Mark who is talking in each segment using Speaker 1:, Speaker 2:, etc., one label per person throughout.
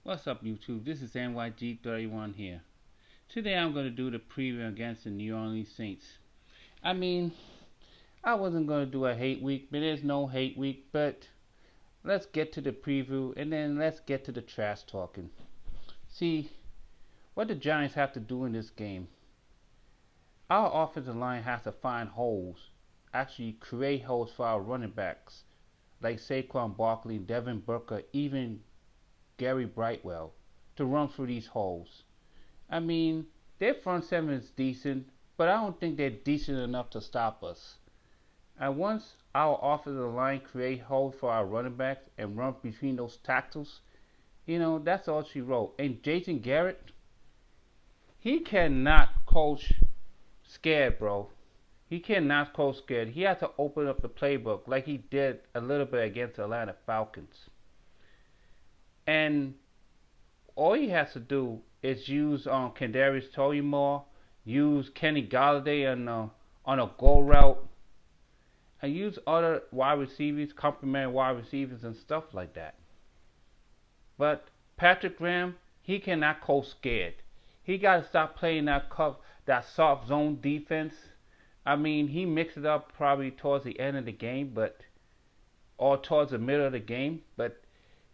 Speaker 1: What's up, YouTube? This is NYG31 here. Today I'm going to do the preview against the New Orleans Saints. I mean, I wasn't going to do a hate week, but there's no hate week. But let's get to the preview and then let's get to the trash talking. See, what the Giants have to do in this game, our offensive line has to find holes, actually create holes for our running backs, like Saquon Barkley, Devin Booker, even Gary Brightwell, to run through these holes. I mean, their front seven is decent, but I don't think they're decent enough to stop us. And once our offensive line create holes for our running backs and run between those tackles, that's all she wrote. And Jason Garrett, he cannot coach scared, bro. He cannot coach scared. He has to open up the playbook like he did a little bit against the Atlanta Falcons. And all he has to do is use Kadarius Toney more, use Kenny Golladay on a go route, and use other wide receivers, complementary wide receivers, and stuff like that. But Patrick Graham, he cannot coach scared. He got to stop playing that soft zone defense. I mean, he mixed it up probably towards the end of the game, or towards the middle of the game, but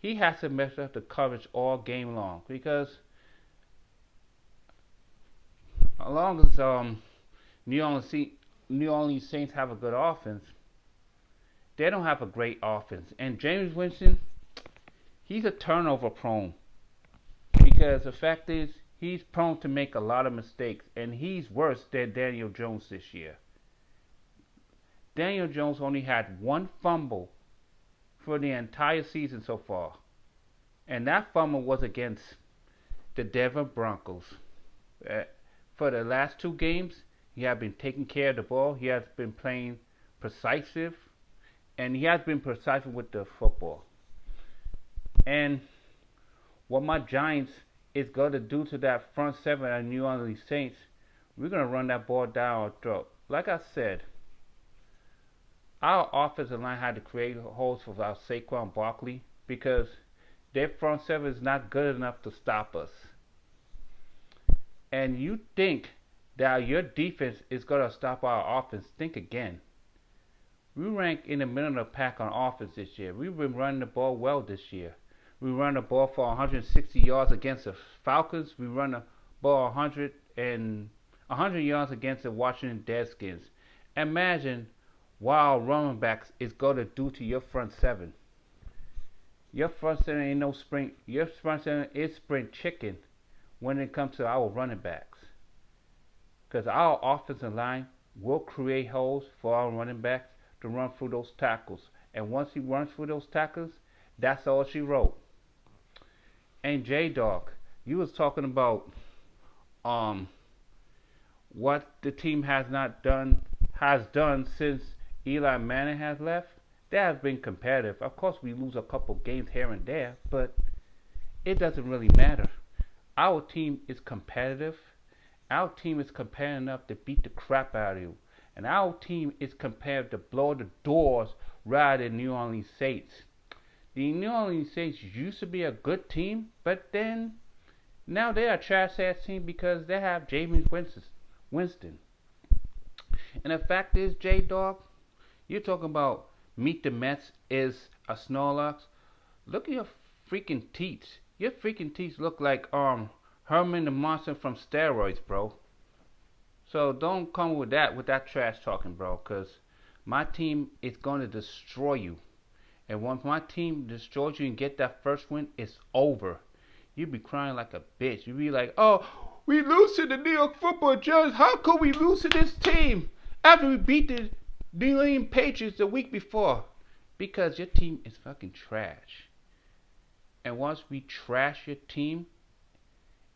Speaker 1: he has to mess up the coverage all game long, because as long as New Orleans Saints have a good offense, they don't have a great offense. And Jameis Winston, he's a turnover prone, because the fact is he's prone to make a lot of mistakes, and he's worse than Daniel Jones this year. Daniel Jones only had one fumble for the entire season so far, and that fumble was against the Denver Broncos. For the last two games, he has been taking care of the ball. He has been playing precise, and he has been precise with the football. And what my Giants is going to do to that front seven at New Orleans Saints, we're going to run that ball down our throat. Like I said, our offensive line had to create holes for our Saquon Barkley, because their front seven is not good enough to stop us. And you think that your defense is going to stop our offense, think again. We rank in the middle of the pack on offense this year. We've been running the ball well this year. We run the ball for 160 yards against the Falcons. We run the ball 100 yards against the Washington Redskins. Imagine what our running backs is going to do to your front seven. Your front seven ain't no spring. Your front seven is spring chicken when it comes to our running backs, because our offensive line will create holes for our running backs to run through those tackles. And once he runs through those tackles, that's all she wrote. And J-Dog, you was talking about what the team has done since Eli Manning has left. They have been competitive. Of course, we lose a couple games here and there, but it doesn't really matter. Our team is competitive. Our team is competitive enough to beat the crap out of you. And our team is competitive to blow the doors right at New Orleans Saints. The New Orleans Saints used to be a good team, but then now they're a trash-ass team because they have Jameis Winston. And the fact is, J-Dog, you're talking about Meet the Mets is a Snorlax. Look at your freaking teeth. Your freaking teeth look like Herman the Monster from steroids, bro. So don't come with that trash talking, bro, because my team is going to destroy you. And once my team destroys you and get that first win, it's over. You be crying like a bitch. You be like, oh, we lose to the New York Football Giants. How could we lose to this team after we beat the New England Patriots the week before? Because your team is fucking trash. And once we trash your team,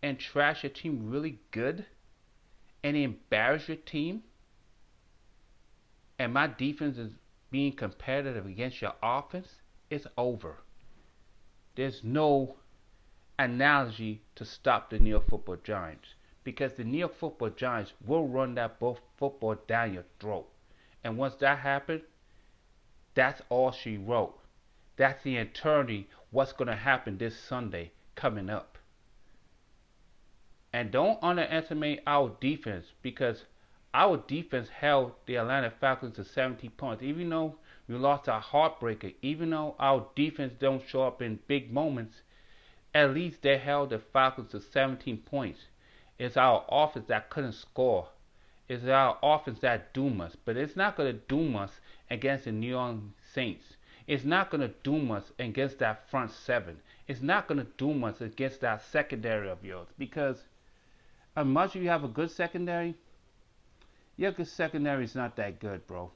Speaker 1: and trash your team really good, and embarrass your team, and my defense is being competitive against your offense, it's over. There's no analogy to stop the New York Football Giants, because the New York Football Giants will run that football down your throat. And once that happens, that's all she wrote. That's the eternity what's going to happen this Sunday. coming up. And don't underestimate our defense, because our defense held the Atlanta Falcons to 70 points. Even though we lost our heartbreaker, even though our defense don't show up in big moments, at least they held the Falcons to 17 points. It's our offense that couldn't score. It's our offense that doomed us. But it's not going to doom us against the New Orleans Saints. It's not going to doom us against that front seven. It's not going to doom us against that secondary of yours. Because as much as you have a good secondary, your secondary is not that good, bro.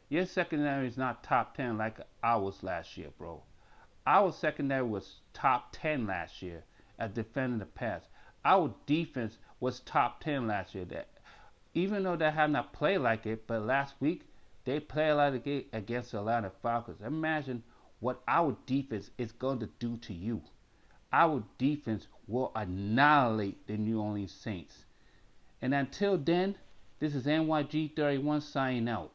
Speaker 1: Your secondary is not top 10 like ours last year, bro. Our secondary was top 10 last year at defending the pass. Our defense was top 10 last year. That even though they have not played like it, but last week they played like it against the Atlanta Falcons. Imagine what our defense is going to do to you. Our defense will annihilate the New Orleans Saints. And until then, this is NYG31 signing out.